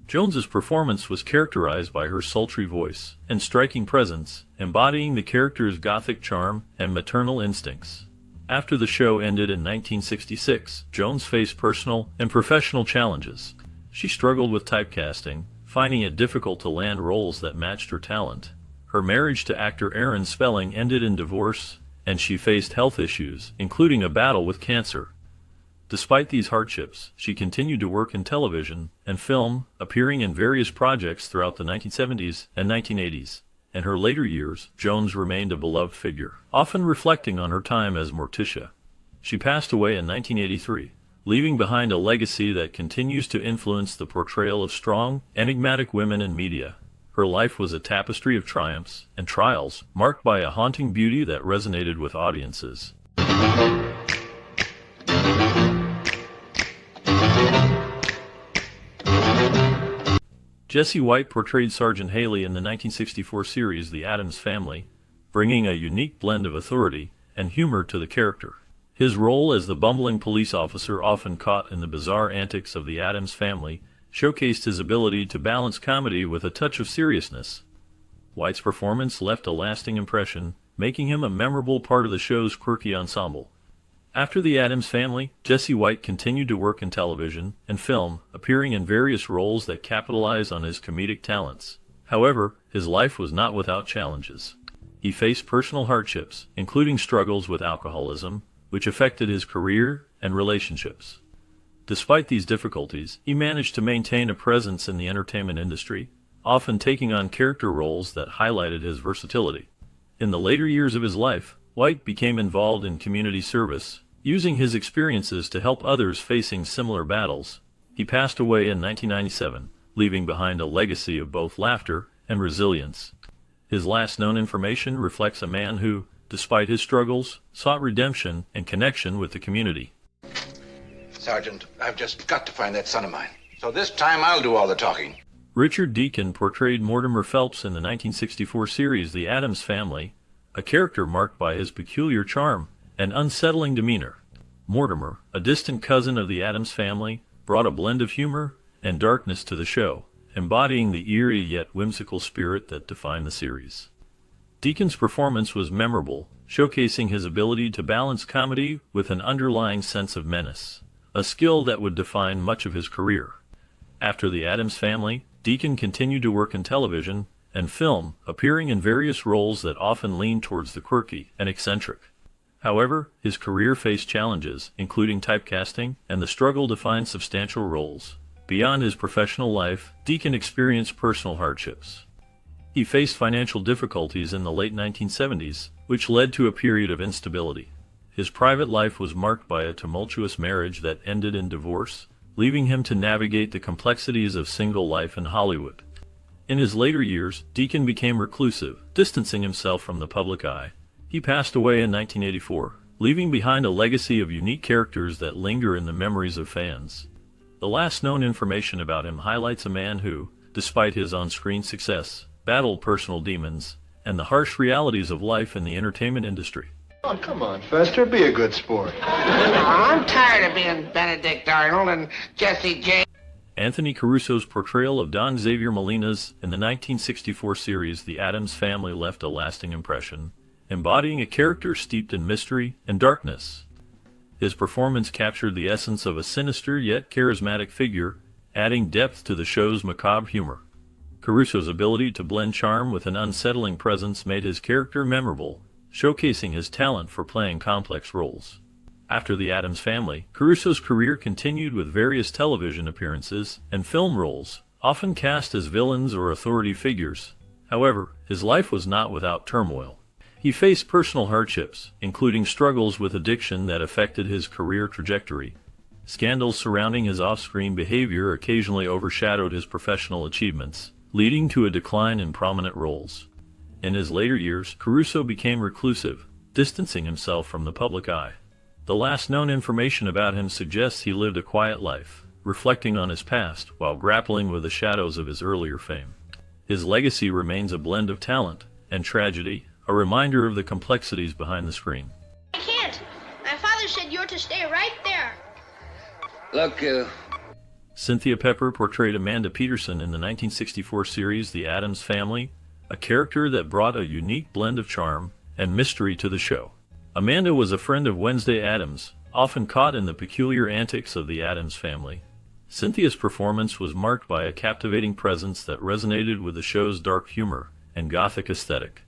Jones's performance was characterized by her sultry voice and striking presence, embodying the character's gothic charm and maternal instincts. After the show ended in 1966, Jones faced personal and professional challenges. She struggled with typecasting, finding it difficult to land roles that matched her talent. Her marriage to actor Aaron Spelling ended in divorce, and she faced health issues, including a battle with cancer. Despite these hardships, she continued to work in television and film, appearing in various projects throughout the 1970s and 1980s. In her later years, Jones remained a beloved figure, often reflecting on her time as Morticia. She passed away in 1983, leaving behind a legacy that continues to influence the portrayal of strong, enigmatic women in media. Her life was a tapestry of triumphs and trials, marked by a haunting beauty that resonated with audiences. Jesse White portrayed Sergeant Haley in the 1964 series The Addams Family, bringing a unique blend of authority and humor to the character. His role as the bumbling police officer, often caught in the bizarre antics of the Addams Family, showcased his ability to balance comedy with a touch of seriousness. White's performance left a lasting impression, making him a memorable part of the show's quirky ensemble. After The Addams Family, Jesse White continued to work in television and film, appearing in various roles that capitalized on his comedic talents. However, his life was not without challenges. He faced personal hardships, including struggles with alcoholism, which affected his career and relationships. Despite these difficulties, he managed to maintain a presence in the entertainment industry, often taking on character roles that highlighted his versatility. In the later years of his life, White became involved in community service, using his experiences to help others facing similar battles. He passed away in 1997, leaving behind a legacy of both laughter and resilience. His last known information reflects a man who, despite his struggles, sought redemption and connection with the community. Sergeant, I've just got to find that son of mine. So this time I'll do all the talking. Richard Deacon portrayed Mortimer Phelps in the 1964 series The Addams Family, a character marked by his peculiar charm and unsettling demeanor. Mortimer, a distant cousin of the Addams Family, brought a blend of humor and darkness to the show, embodying the eerie yet whimsical spirit that defined the series. Deacon's performance was memorable, showcasing his ability to balance comedy with an underlying sense of menace, a skill that would define much of his career. After The Addams Family, Deacon continued to work in television and film, appearing in various roles that often leaned towards the quirky and eccentric. However, his career faced challenges, including typecasting and the struggle to find substantial roles. Beyond his professional life, Deacon experienced personal hardships. He faced financial difficulties in the late 1970s, which led to a period of instability. His private life was marked by a tumultuous marriage that ended in divorce, leaving him to navigate the complexities of single life in Hollywood. In his later years, Deacon became reclusive, distancing himself from the public eye. He passed away in 1984, leaving behind a legacy of unique characters that linger in the memories of fans. The last known information about him highlights a man who, despite his on-screen success, battled personal demons and the harsh realities of life in the entertainment industry. Oh, come on, Fester, be a good sport. I'm tired of being Benedict Arnold and Jesse James. Anthony Caruso's portrayal of Don Xavier Molina's in the 1964 series The Addams Family left a lasting impression, embodying a character steeped in mystery and darkness. His performance captured the essence of a sinister yet charismatic figure, adding depth to the show's macabre humor. Caruso's ability to blend charm with an unsettling presence made his character memorable, showcasing his talent for playing complex roles. After The Addams Family, Caruso's career continued with various television appearances and film roles, often cast as villains or authority figures. However, his life was not without turmoil. He faced personal hardships, including struggles with addiction that affected his career trajectory. Scandals surrounding his off-screen behavior occasionally overshadowed his professional achievements, leading to a decline in prominent roles. In his later years, Caruso became reclusive, distancing himself from the public eye. The last known information about him suggests he lived a quiet life, reflecting on his past while grappling with the shadows of his earlier fame. His legacy remains a blend of talent and tragedy, a reminder of the complexities behind the screen. I can't. My father said you're to stay right there. Look, Cynthia Pepper portrayed Amanda Peterson in the 1964 series The Addams Family, a character that brought a unique blend of charm and mystery to the show. Amanda was a friend of Wednesday Addams, often caught in the peculiar antics of the Addams family. Cynthia's performance was marked by a captivating presence that resonated with the show's dark humor and gothic aesthetic.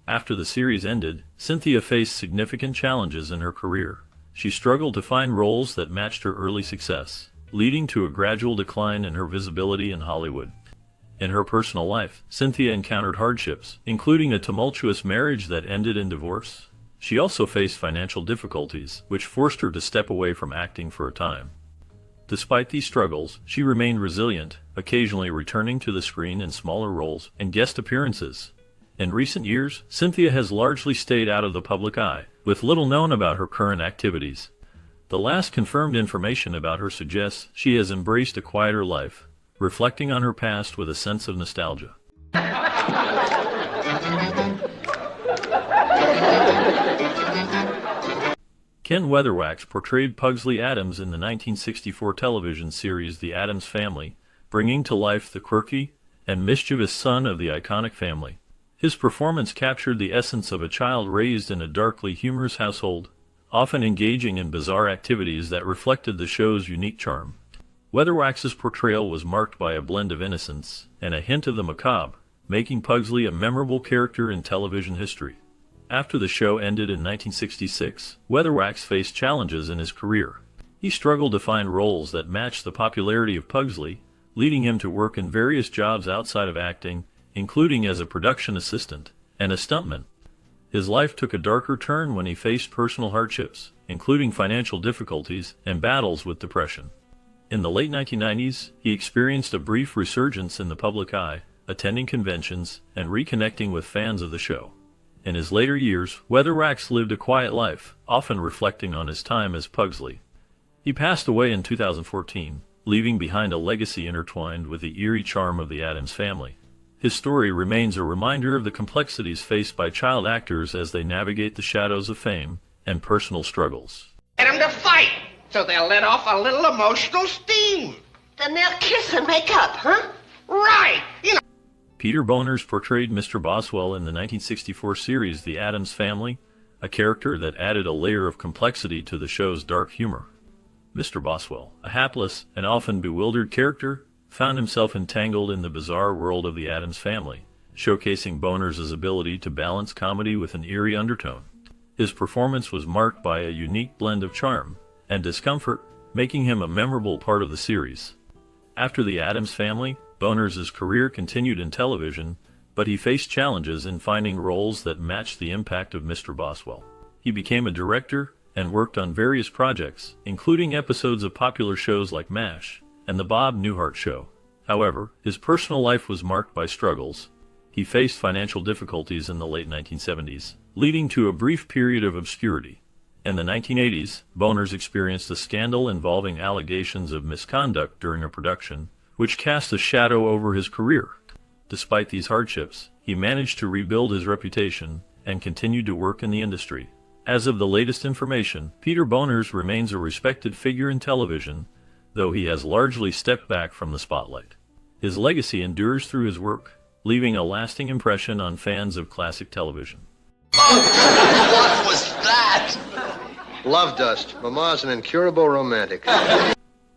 After the series ended, Cynthia faced significant challenges in her career. She struggled to find roles that matched her early success, leading to a gradual decline in her visibility in Hollywood. In her personal life, Cynthia encountered hardships, including a tumultuous marriage that ended in divorce. She also faced financial difficulties, which forced her to step away from acting for a time. Despite these struggles, she remained resilient, occasionally returning to the screen in smaller roles and guest appearances. In recent years, Cynthia has largely stayed out of the public eye, with little known about her current activities. The last confirmed information about her suggests she has embraced a quieter life, reflecting on her past with a sense of nostalgia. Ken Weatherwax portrayed Pugsley Addams in the 1964 television series The Addams Family, bringing to life the quirky and mischievous son of the iconic family. His performance captured the essence of a child raised in a darkly humorous household, often engaging in bizarre activities that reflected the show's unique charm. Weatherwax's portrayal was marked by a blend of innocence and a hint of the macabre, making Pugsley a memorable character in television history. After the show ended in 1966, Weatherwax faced challenges in his career. He struggled to find roles that matched the popularity of Pugsley, leading him to work in various jobs outside of acting, including as a production assistant and a stuntman. His life took a darker turn when he faced personal hardships, including financial difficulties and battles with depression. In the late 1990s, he experienced a brief resurgence in the public eye, attending conventions and reconnecting with fans of the show. In his later years, Weatherwax lived a quiet life, often reflecting on his time as Pugsley. He passed away in 2014, leaving behind a legacy intertwined with the eerie charm of the Addams family. His story remains a reminder of the complexities faced by child actors as they navigate the shadows of fame and personal struggles. Get them to fight, so they'll let off a little emotional steam. Then they'll kiss and make up, huh? Right. Peter Boners portrayed Mr. Boswell in the 1964 series The Addams Family, a character that added a layer of complexity to the show's dark humor. Mr. Boswell, a hapless and often bewildered character, found himself entangled in the bizarre world of the Addams family, showcasing Boners' ability to balance comedy with an eerie undertone. His performance was marked by a unique blend of charm and discomfort, making him a memorable part of the series. After the Addams family, Boners' career continued in television, but he faced challenges in finding roles that matched the impact of Mr. Boswell. He became a director and worked on various projects, including episodes of popular shows like MASH and The Bob Newhart Show. However, his personal life was marked by struggles. He faced financial difficulties in the late 1970s, leading to a brief period of obscurity. In the 1980s, Boners experienced a scandal involving allegations of misconduct during a production, which cast a shadow over his career. Despite these hardships, he managed to rebuild his reputation and continued to work in the industry. As of the latest information, Peter Boners remains a respected figure in television, though he has largely stepped back from the spotlight. His legacy endures through his work, leaving a lasting impression on fans of classic television. What was that? Love Dust. Mama's an incurable romantic.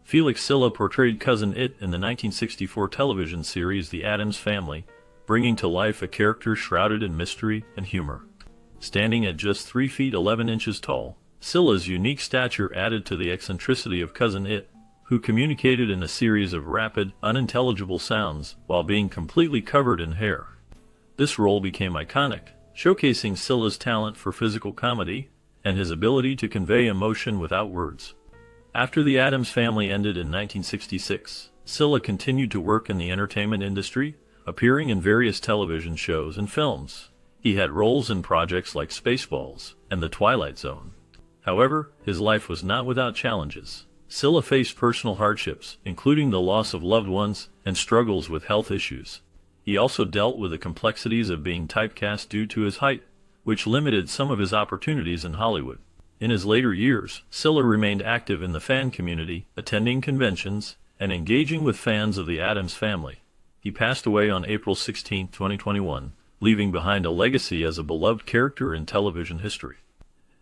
Felix Silla portrayed Cousin It in the 1964 television series The Addams Family, bringing to life a character shrouded in mystery and humor. Standing at just 3 feet 11 inches tall, Silla's unique stature added to the eccentricity of Cousin It, who communicated in a series of rapid, unintelligible sounds while being completely covered in hair. This role became iconic, showcasing Silla's talent for physical comedy and his ability to convey emotion without words. After The Addams Family ended in 1966, Silla continued to work in the entertainment industry, appearing in various television shows and films. He had roles in projects like Spaceballs and The Twilight Zone. However, his life was not without challenges. Silla faced personal hardships, including the loss of loved ones and struggles with health issues. He also dealt with the complexities of being typecast due to his height, which limited some of his opportunities in Hollywood. In his later years, Silla remained active in the fan community, attending conventions and engaging with fans of The Addams Family. He passed away on April 16, 2021, leaving behind a legacy as a beloved character in television history.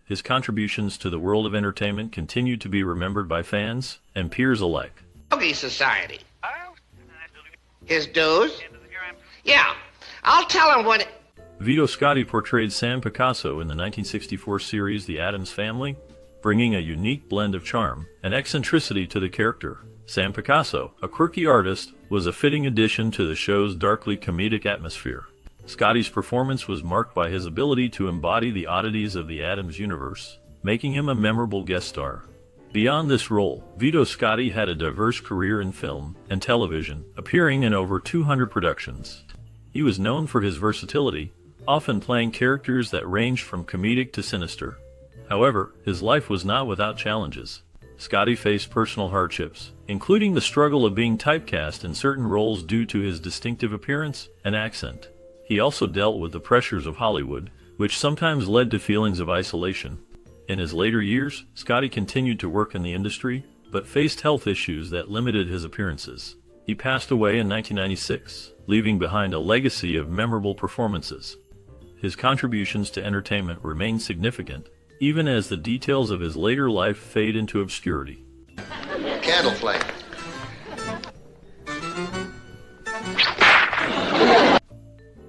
His contributions to the world of entertainment continue to be remembered by fans and peers alike. Doggy Society. His dues? Yeah, I'll tell him when... Vito Scotti portrayed Sam Picasso in the 1964 series The Addams Family, bringing a unique blend of charm and eccentricity to the character. Sam Picasso, a quirky artist, was a fitting addition to the show's darkly comedic atmosphere. Scotti's performance was marked by his ability to embody the oddities of the Addams universe, making him a memorable guest star. Beyond this role, Vito Scotti had a diverse career in film and television, appearing in over 200 productions. He was known for his versatility, often playing characters that ranged from comedic to sinister. However, his life was not without challenges. Scotti faced personal hardships, including the struggle of being typecast in certain roles due to his distinctive appearance and accent. He also dealt with the pressures of Hollywood, which sometimes led to feelings of isolation. In his later years, Scotti continued to work in the industry, but faced health issues that limited his appearances. He passed away in 1996, leaving behind a legacy of memorable performances. His contributions to entertainment remain significant, even as the details of his later life fade into obscurity. Candle flame.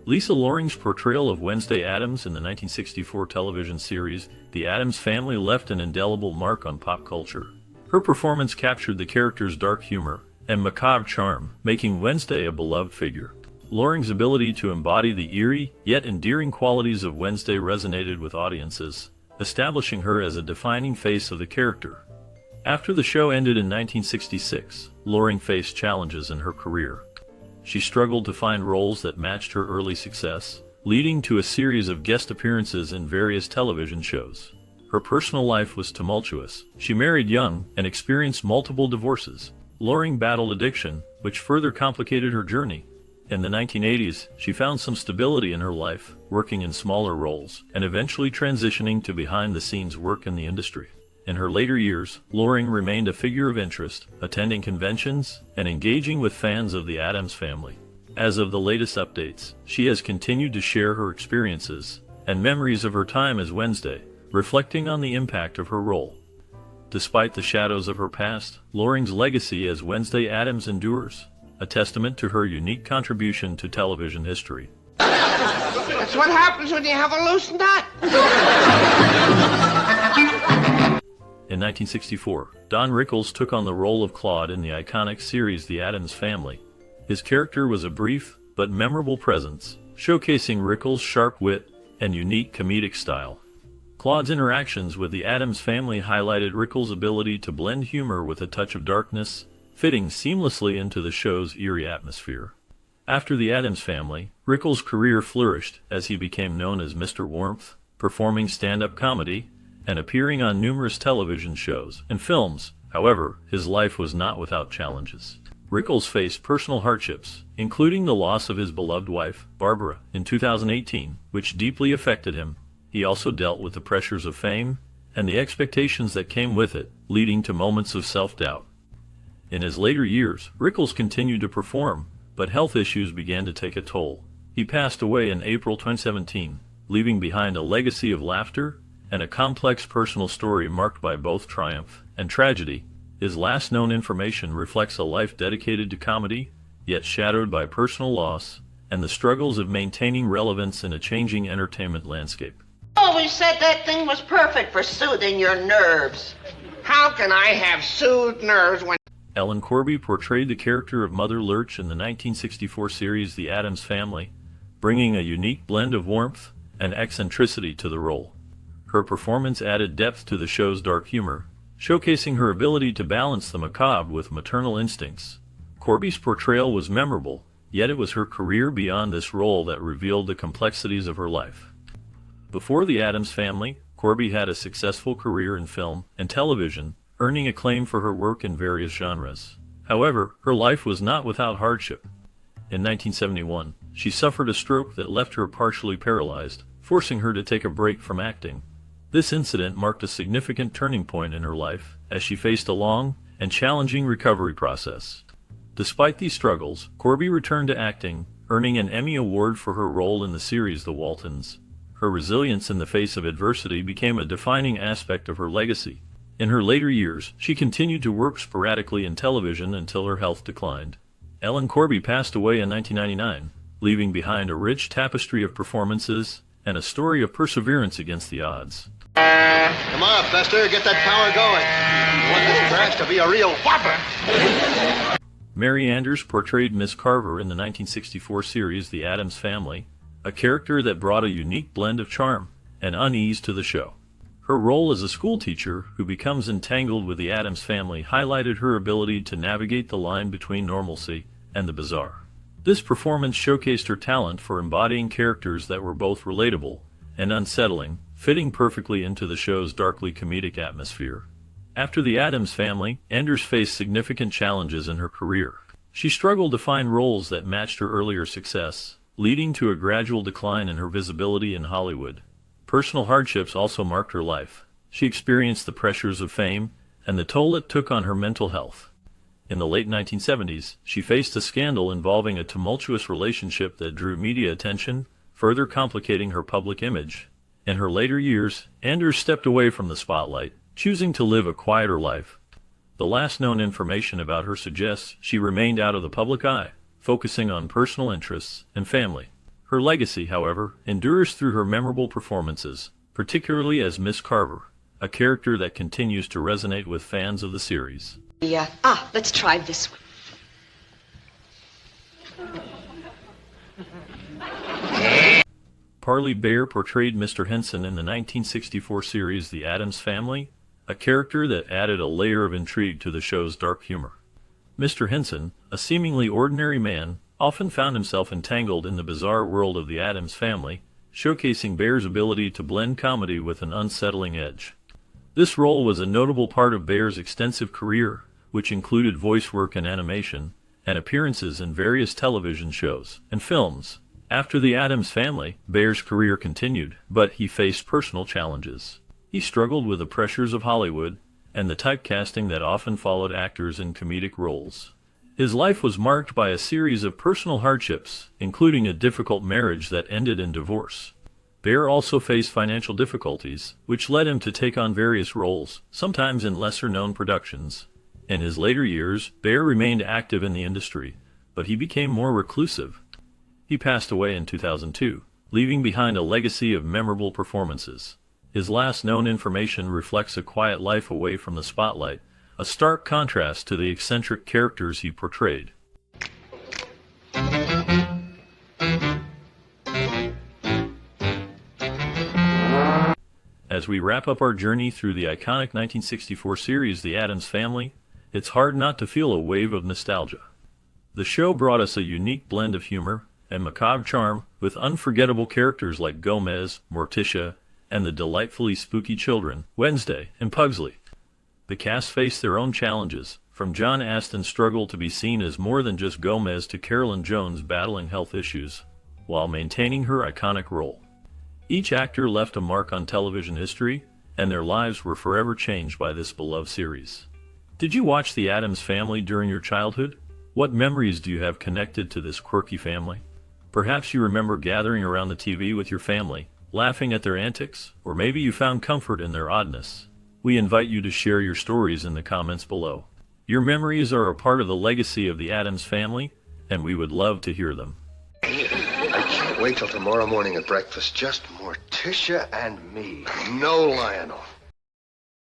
Lisa Loring's portrayal of Wednesday Addams in the 1964 television series The Addams Family left an indelible mark on pop culture. Her performance captured the character's dark humor and macabre charm, making Wednesday a beloved figure. Loring's ability to embody the eerie, yet endearing qualities of Wednesday resonated with audiences, establishing her as a defining face of the character. After the show ended in 1966, Loring faced challenges in her career. She struggled to find roles that matched her early success, leading to a series of guest appearances in various television shows. Her personal life was tumultuous. She married young and experienced multiple divorces. Loring battled addiction, which further complicated her journey. In the 1980s, she found some stability in her life, working in smaller roles, and eventually transitioning to behind-the-scenes work in the industry. In her later years, Loring remained a figure of interest, attending conventions and engaging with fans of the Addams Family. As of the latest updates, she has continued to share her experiences and memories of her time as Wednesday, reflecting on the impact of her role. Despite the shadows of her past, Loring's legacy as Wednesday Addams endures, a testament to her unique contribution to television history. That's what happens when you have a loose nut. In 1964, Don Rickles took on the role of Claude in the iconic series The Addams Family. His character was a brief but memorable presence, showcasing Rickles' sharp wit and unique comedic style. Claude's interactions with the Addams Family highlighted Rickles' ability to blend humor with a touch of darkness, fitting seamlessly into the show's eerie atmosphere. After The Addams Family, Rickles' career flourished as he became known as Mr. Warmth, performing stand-up comedy and appearing on numerous television shows and films. However, his life was not without challenges. Rickles faced personal hardships, including the loss of his beloved wife, Barbara, in 2018, which deeply affected him. He also dealt with the pressures of fame and the expectations that came with it, leading to moments of self-doubt. In his later years, Rickles continued to perform, but health issues began to take a toll. He passed away in April 2017, leaving behind a legacy of laughter and a complex personal story marked by both triumph and tragedy. His last known information reflects a life dedicated to comedy, yet shadowed by personal loss and the struggles of maintaining relevance in a changing entertainment landscape. Always said that thing was perfect for soothing your nerves. How can I have soothed nerves when... Ellen Corby portrayed the character of Mother Lurch in the 1964 series The Addams Family, bringing a unique blend of warmth and eccentricity to the role. Her performance added depth to the show's dark humor, showcasing her ability to balance the macabre with maternal instincts. Corby's portrayal was memorable, yet it was her career beyond this role that revealed the complexities of her life. Before The Addams Family, Corby had a successful career in film and television, earning acclaim for her work in various genres. However, her life was not without hardship. In 1971, she suffered a stroke that left her partially paralyzed, forcing her to take a break from acting. This incident marked a significant turning point in her life, as she faced a long and challenging recovery process. Despite these struggles, Corby returned to acting, earning an Emmy Award for her role in the series The Waltons. Her resilience in the face of adversity became a defining aspect of her legacy. In her later years, she continued to work sporadically in television until her health declined. Ellen Corby passed away in 1999, leaving behind a rich tapestry of performances and a story of perseverance against the odds. Come on, Fester, get that power going. You want this crash to be a real whopper. Mary Anders portrayed Miss Carver in the 1964 series The Addams Family, a character that brought a unique blend of charm and unease to the show. Her role as a schoolteacher who becomes entangled with the Addams family highlighted her ability to navigate the line between normalcy and the bizarre. This performance showcased her talent for embodying characters that were both relatable and unsettling, fitting perfectly into the show's darkly comedic atmosphere. After The Addams Family, Anders faced significant challenges in her career. She struggled to find roles that matched her earlier success, leading to a gradual decline in her visibility in Hollywood. Personal hardships also marked her life. She experienced the pressures of fame and the toll it took on her mental health. In the late 1970s, she faced a scandal involving a tumultuous relationship that drew media attention, further complicating her public image. In her later years, Anders stepped away from the spotlight, choosing to live a quieter life. The last known information about her suggests she remained out of the public eye, focusing on personal interests and family. Her legacy, however, endures through her memorable performances, particularly as Miss Carver, a character that continues to resonate with fans of the series. Yeah. Let's try this one. Parley Baer portrayed Mr. Henson in the 1964 series The Addams Family, a character that added a layer of intrigue to the show's dark humor. Mr. Henson, a seemingly ordinary man, often found himself entangled in the bizarre world of the Addams Family, showcasing Baer's ability to blend comedy with an unsettling edge. This role was a notable part of Baer's extensive career, which included voice work and animation, and appearances in various television shows and films. After The Addams Family, Baer's career continued, but he faced personal challenges. He struggled with the pressures of Hollywood and the typecasting that often followed actors in comedic roles. His life was marked by a series of personal hardships, including a difficult marriage that ended in divorce. Baer also faced financial difficulties, which led him to take on various roles, sometimes in lesser-known productions. In his later years, Baer remained active in the industry, but he became more reclusive. He passed away in 2002, leaving behind a legacy of memorable performances. His last known information reflects a quiet life away from the spotlight, a stark contrast to the eccentric characters he portrayed. As we wrap up our journey through the iconic 1964 series The Addams Family, it's hard not to feel a wave of nostalgia. The show brought us a unique blend of humor and macabre charm, with unforgettable characters like Gomez, Morticia, and the delightfully spooky children, Wednesday and Pugsley. The cast faced their own challenges, from John Astin's struggle to be seen as more than just Gomez to Carolyn Jones battling health issues, while maintaining her iconic role. Each actor left a mark on television history, and their lives were forever changed by this beloved series. Did you watch The Addams Family during your childhood? What memories do you have connected to this quirky family? Perhaps you remember gathering around the TV with your family, laughing at their antics, or maybe you found comfort in their oddness. We invite you to share your stories in the comments below. Your memories are a part of the legacy of the Addams Family, and we would love to hear them. I can't wait till tomorrow morning at breakfast. Just Morticia and me. No Lionel.